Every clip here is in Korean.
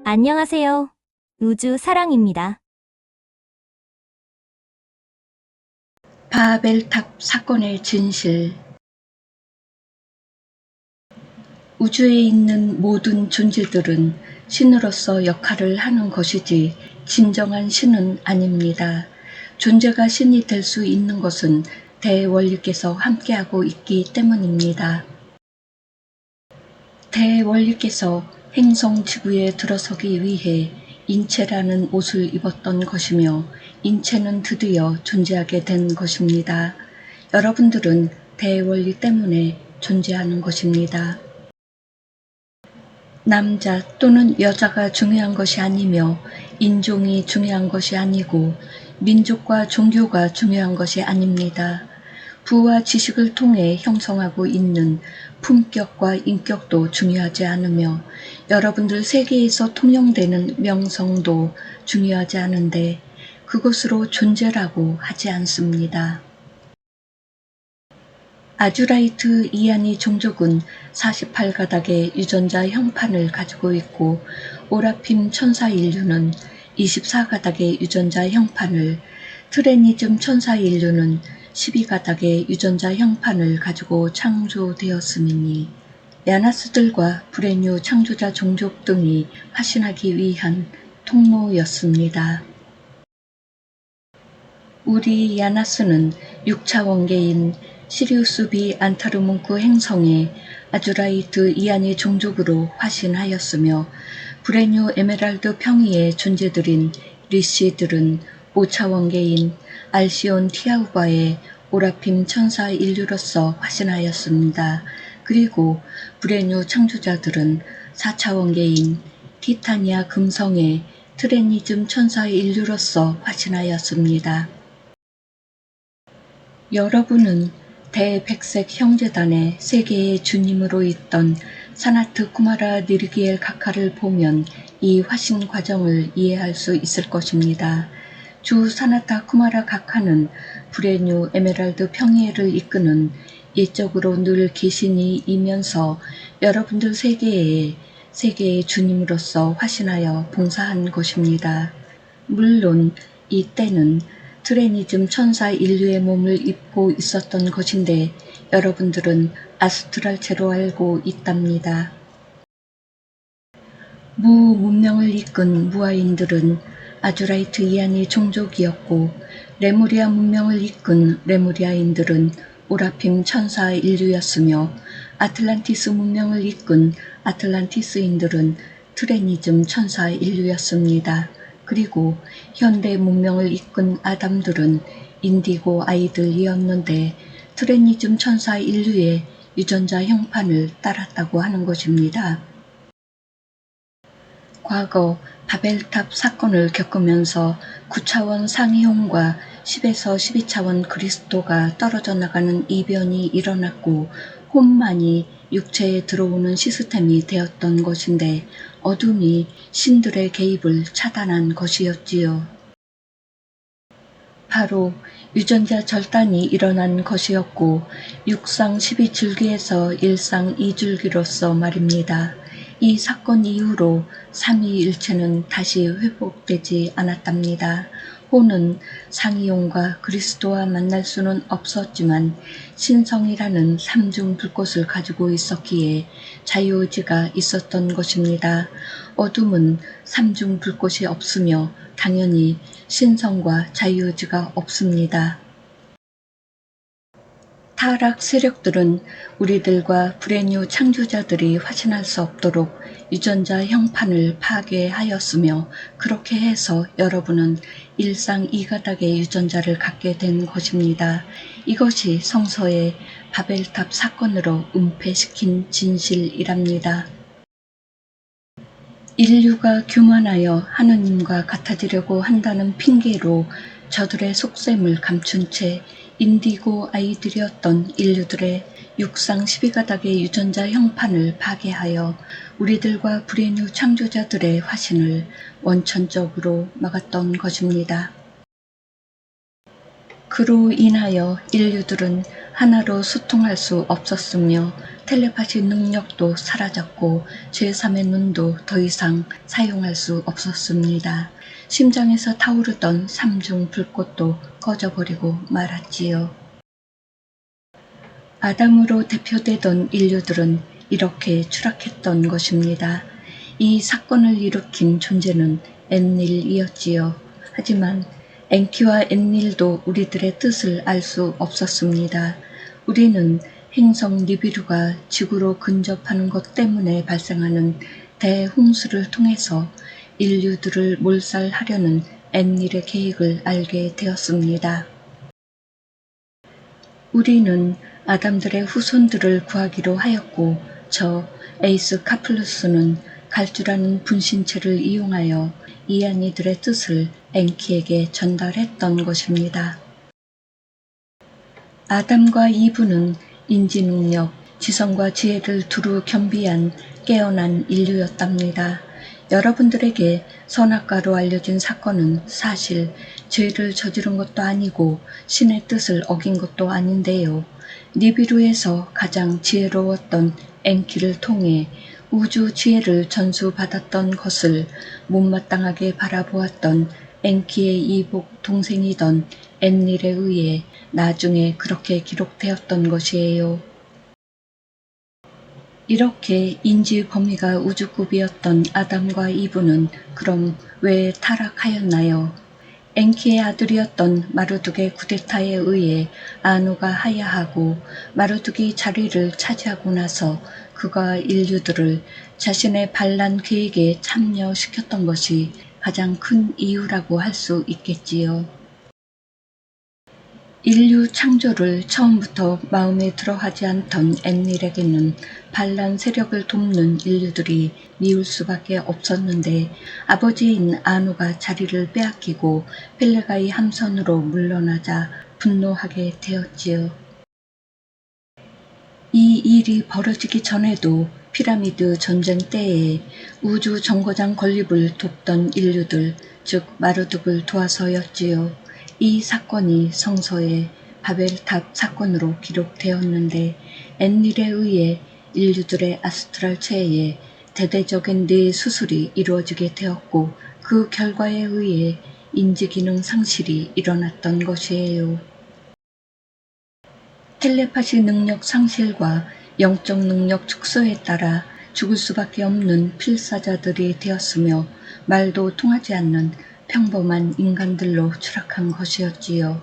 안녕하세요. 우주 사랑입니다. 바벨탑 사건의 진실. 우주에 있는 모든 존재들은 신으로서 역할을 하는 것이지 진정한 신은 아닙니다. 존재가 신이 될 수 있는 것은 대원리께서 함께하고 있기 때문입니다. 대원리께서 행성 지구에 들어서기 위해 인체라는 옷을 입었던 것이며 인체는 드디어 존재하게 된 것입니다. 여러분들은 대원리 때문에 존재하는 것입니다. 남자 또는 여자가 중요한 것이 아니며 인종이 중요한 것이 아니고 민족과 종교가 중요한 것이 아닙니다. 부와 지식을 통해 형성하고 있는 품격과 인격도 중요하지 않으며 여러분들 세계에서 통용되는 명성도 중요하지 않은데 그것으로 존재라고 하지 않습니다. 아주라이트 이안이 종족은 48가닥의 유전자 형판을 가지고 있고 오라핌 천사 인류는 24가닥의 유전자 형판을, 트레니즘 천사 인류는 12가닥의 유전자 형판을 가지고 창조되었음이니 야나스들과 브레뉴 창조자 종족 등이 화신하기 위한 통로였습니다. 우리 야나스는 6차 원계인 시리우스 B 안타르문크 행성에 아주라이트 이안이 종족으로 화신하였으며 브레뉴 에메랄드 평이의 존재들인 리시들은 5차 원계인 알시온 티아우바의 오라핌 천사 인류로서 화신하였습니다. 그리고 브레뉴 창조자들은 4차 원계인 티타니아 금성의 트레니즘 천사 인류로서 화신하였습니다. 여러분은 대백색 형제단의 세계의 주님으로 있던 사나트 쿠마라 니르기엘 카카를 보면 이 화신 과정을 이해할 수 있을 것입니다. 주 사나타 쿠마라 카카는 브레뉴 에메랄드 평예를 이끄는 예적으로 늘 계신이이면서 여러분들 세계의 주님으로서 화신하여 봉사한 것입니다. 물론 이 때는 트레니즘 천사 인류의 몸을 입고 있었던 것인데 여러분들은 아스트랄체로 알고 있답니다. 무문명을 이끈 무아인들은 아주라이트 이안이 종족이었고 레무리아 문명을 이끈 레무리아인들은 오라핌 천사 인류였으며 아틀란티스 문명을 이끈 아틀란티스인들은 트레니즘 천사 인류였습니다. 그리고 현대 문명을 이끈 아담들은 인디고 아이들이었는데 트레니즘 천사 인류의 유전자 형판을 따랐다고 하는 것입니다. 과거 바벨탑 사건을 겪으면서 9차원 상이혼과 10에서 12차원 그리스도가 떨어져 나가는 이변이 일어났고 혼만이 육체에 들어오는 시스템이 되었던 것인데 어둠이 신들의 개입을 차단한 것이었지요. 바로 유전자 절단이 일어난 것이었고 육상 12줄기에서 일상 2줄기로서 말입니다. 이 사건 이후로 삼위일체는 다시 회복되지 않았답니다. 호는 상이용과 그리스도와 만날 수는 없었지만 신성이라는 삼중 불꽃을 가지고 있었기에 자유의지가 있었던 것입니다. 어둠은 삼중 불꽃이 없으며 당연히 신성과 자유의지가 없습니다. 타락 세력들은 우리들과 브레뉴 창조자들이 화신할 수 없도록 유전자 형판을 파괴하였으며 그렇게 해서 여러분은 일상 이가닥의 유전자를 갖게 된 것입니다. 이것이 성서의 바벨탑 사건으로 은폐시킨 진실이랍니다. 인류가 교만하여 하느님과 같아지려고 한다는 핑계로 저들의 속셈을 감춘 채 인디고 아이들이었던 인류들의 육상 12가닥의 유전자 형판을 파괴하여 우리들과 브레뉴 창조자들의 화신을 원천적으로 막았던 것입니다. 그로 인하여 인류들은 하나로 소통할 수 없었으며 텔레파시 능력도 사라졌고 제3의 눈도 더 이상 사용할 수 없었습니다. 심장에서 타오르던 삼중 불꽃도 꺼져버리고 말았지요. 아담으로 대표되던 인류들은 이렇게 추락했던 것입니다. 이 사건을 일으킨 존재는 엔닐이었지요. 하지만 엔키와 엔닐도 우리들의 뜻을 알 수 없었습니다. 우리는 행성 니비루가 지구로 근접하는 것 때문에 발생하는 대홍수를 통해서 인류들을 몰살하려는 엔닐의 계획을 알게 되었습니다. 우리는 아담들의 후손들을 구하기로 하였고 저 에이스 카플루스는 갈주라는 분신체를 이용하여 이안이들의 뜻을 엔키에게 전달했던 것입니다. 아담과 이브는 인지능력, 지성과 지혜를 두루 겸비한 깨어난 인류였답니다. 여러분들에게 선악과로 알려진 사건은 사실 죄를 저지른 것도 아니고 신의 뜻을 어긴 것도 아닌데요. 니비루에서 가장 지혜로웠던 엔키를 통해 우주 지혜를 전수받았던 것을 못마땅하게 바라보았던 엔키의 이복 동생이던 엔닐에 의해 나중에 그렇게 기록되었던 것이에요. 이렇게 인지 범위가 우주급이었던 아담과 이브는 그럼 왜 타락하였나요? 엔키의 아들이었던 마르둑의 쿠데타에 의해 아누가 하야하고 마르둑이 자리를 차지하고 나서 그가 인류들을 자신의 반란 계획에 참여시켰던 것이 가장 큰 이유라고 할 수 있겠지요. 인류 창조를 처음부터 마음에 들어하지 않던 엔닐에게는 반란 세력을 돕는 인류들이 미울 수밖에 없었는데 아버지인 아누가 자리를 빼앗기고 펠레가의 함선으로 물러나자 분노하게 되었지요. 이 일이 벌어지기 전에도 피라미드 전쟁 때에 우주 정거장 건립을 돕던 인류들, 즉 마르둑을 도와서였지요. 이 사건이 성서의 바벨탑 사건으로 기록되었는데 엔닐에 의해 인류들의 아스트랄 체에 대대적인 뇌 수술이 이루어지게 되었고 그 결과에 의해 인지기능 상실이 일어났던 것이에요. 텔레파시 능력 상실과 영적 능력 축소에 따라 죽을 수밖에 없는 필사자들이 되었으며 말도 통하지 않는 평범한 인간들로 추락한 것이었지요.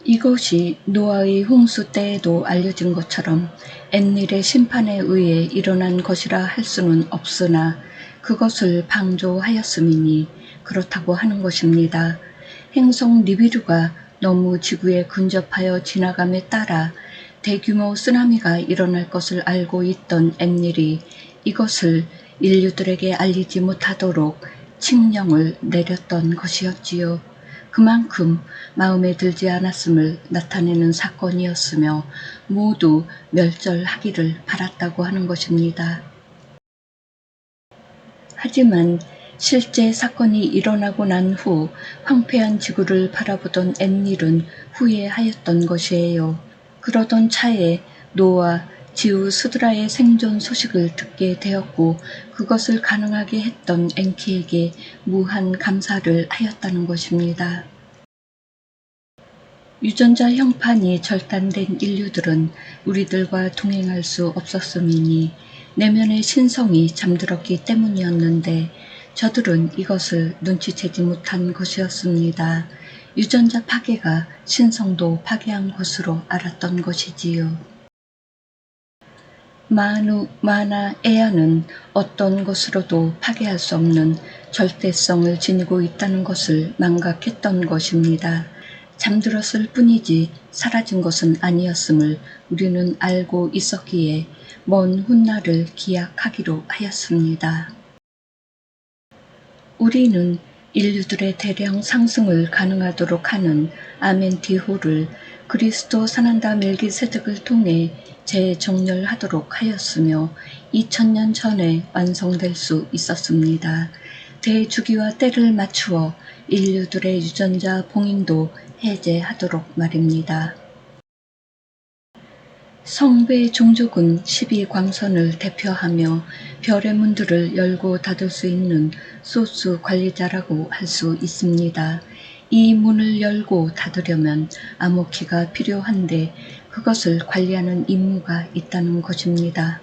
이것이 노아의 홍수 때에도 알려진 것처럼 엔닐의 심판에 의해 일어난 것이라 할 수는 없으나 그것을 방조하였음이니 그렇다고 하는 것입니다. 행성 니비루가 너무 지구에 근접하여 지나감에 따라 대규모 쓰나미가 일어날 것을 알고 있던 엔닐이 이것을 인류들에게 알리지 못하도록 칙령을 내렸던 것이었지요. 그만큼 마음에 들지 않았음을 나타내는 사건이었으며 모두 멸절하기를 바랐다고 하는 것입니다. 하지만 실제 사건이 일어나고 난 후 황폐한 지구를 바라보던 엔닐은 후회하였던 것이에요. 그러던 차에 노아, 지우 스드라의 생존 소식을 듣게 되었고 그것을 가능하게 했던 엔키에게 무한 감사를 하였다는 것입니다. 유전자 형판이 절단된 인류들은 우리들과 동행할 수 없었음이니 내면의 신성이 잠들었기 때문이었는데 저들은 이것을 눈치채지 못한 것이었습니다. 유전자 파괴가 신성도 파괴한 것으로 알았던 것이지요. 마누, 마나, 에아는 어떤 것으로도 파괴할 수 없는 절대성을 지니고 있다는 것을 망각했던 것입니다. 잠들었을 뿐이지 사라진 것은 아니었음을 우리는 알고 있었기에 먼 훗날을 기약하기로 하였습니다. 우리는 인류들의 대량 상승을 가능하도록 하는 아멘티호를 그리스도 산한다 멜기세덱을 통해 재정렬하도록 하였으며 2000년 전에 완성될 수 있었습니다. 대주기와 때를 맞추어 인류들의 유전자 봉인도 해제하도록 말입니다. 성배 종족은 12광선을 대표하며 별의 문들을 열고 닫을 수 있는 소스 관리자라고 할 수 있습니다. 이 문을 열고 닫으려면 암호키가 필요한데 그것을 관리하는 임무가 있다는 것입니다.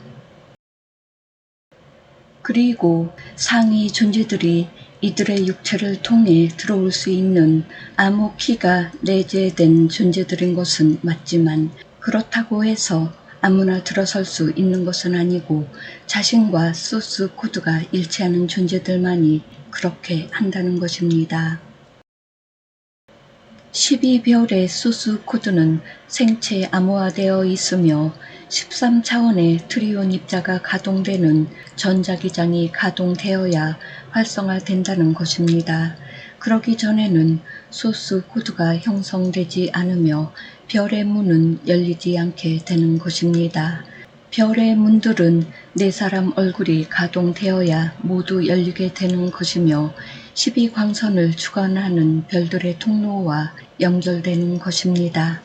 그리고 상위 존재들이 이들의 육체를 통해 들어올 수 있는 암호키가 내재된 존재들인 것은 맞지만 그렇다고 해서 아무나 들어설 수 있는 것은 아니고 자신과 소스 코드가 일치하는 존재들만이 그렇게 한다는 것입니다. 12별의 소스 코드는 생체 암호화되어 있으며 13차원의 트리온 입자가 가동되는 전자기장이 가동되어야 활성화된다는 것입니다. 그러기 전에는 소스 코드가 형성되지 않으며 별의 문은 열리지 않게 되는 것입니다. 별의 문들은 네 사람 얼굴이 가동되어야 모두 열리게 되는 것이며 12광선을 주관하는 별들의 통로와 연결되는 것입니다.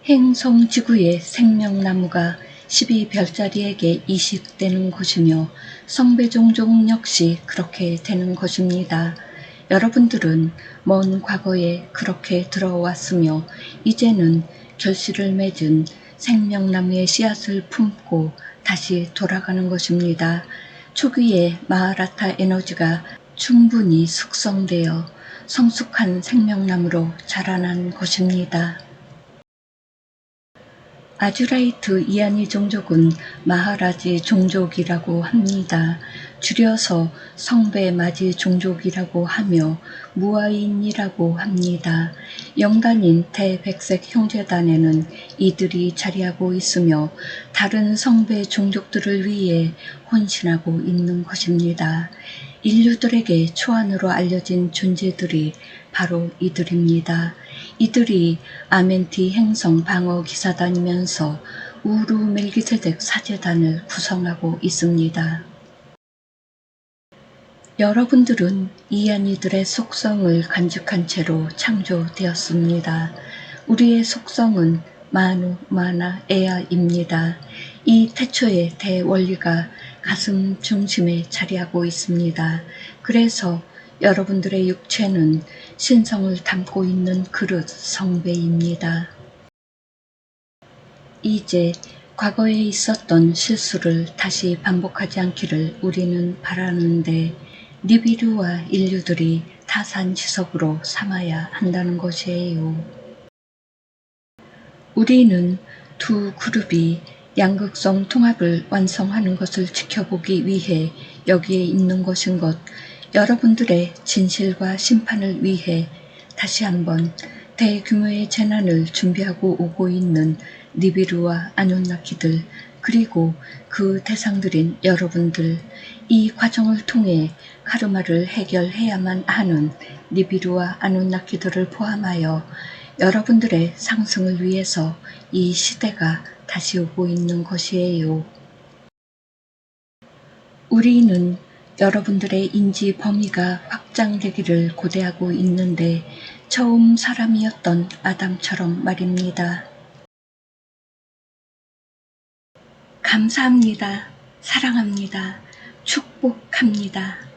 행성지구의 생명나무가 12별자리에게 이식되는 것이며 성배종족 역시 그렇게 되는 것입니다. 여러분들은 먼 과거에 그렇게 들어왔으며 이제는 결실을 맺은 생명나무의 씨앗을 품고 다시 돌아가는 것입니다. 초기에 마하라타 에너지가 충분히 숙성되어 성숙한 생명나무로 자라난 것입니다. 아주라이트 이안이 종족은 마하라지 종족이라고 합니다. 줄여서 성배마지 종족이라고 하며 무아인이라고 합니다. 영단인 대백색 형제단에는 이들이 자리하고 있으며 다른 성배 종족들을 위해 헌신하고 있는 것입니다. 인류들에게 초안으로 알려진 존재들이 바로 이들입니다. 이들이 아멘티 행성 방어 기사단이면서 우루 멜기세덱 사제단을 구성하고 있습니다. 여러분들은 이안이들의 속성을 간직한 채로 창조되었습니다. 우리의 속성은 마누, 마나, 에아입니다. 이 태초의 대원리가 가슴 중심에 자리하고 있습니다. 그래서 여러분들의 육체는 신성을 담고 있는 그릇 성배입니다. 이제 과거에 있었던 실수를 다시 반복하지 않기를 우리는 바라는데 니비루와 인류들이 타산지석으로 삼아야 한다는 것이에요. 우리는 두 그룹이 양극성 통합을 완성하는 것을 지켜보기 위해 여기에 있는 것인 것, 여러분들의 진실과 심판을 위해 다시 한번 대규모의 재난을 준비하고 오고 있는 니비루와 아누나키들, 그리고 그 대상들인 여러분들, 이 과정을 통해 카르마를 해결해야만 하는 니비루와 아누나키들을 포함하여 여러분들의 상승을 위해서 이 시대가 다시 오고 있는 것이에요. 우리는 여러분들의 인지 범위가 확장되기를 고대하고 있는데 처음 사람이었던 아담처럼 말입니다. 감사합니다. 사랑합니다. 축복합니다.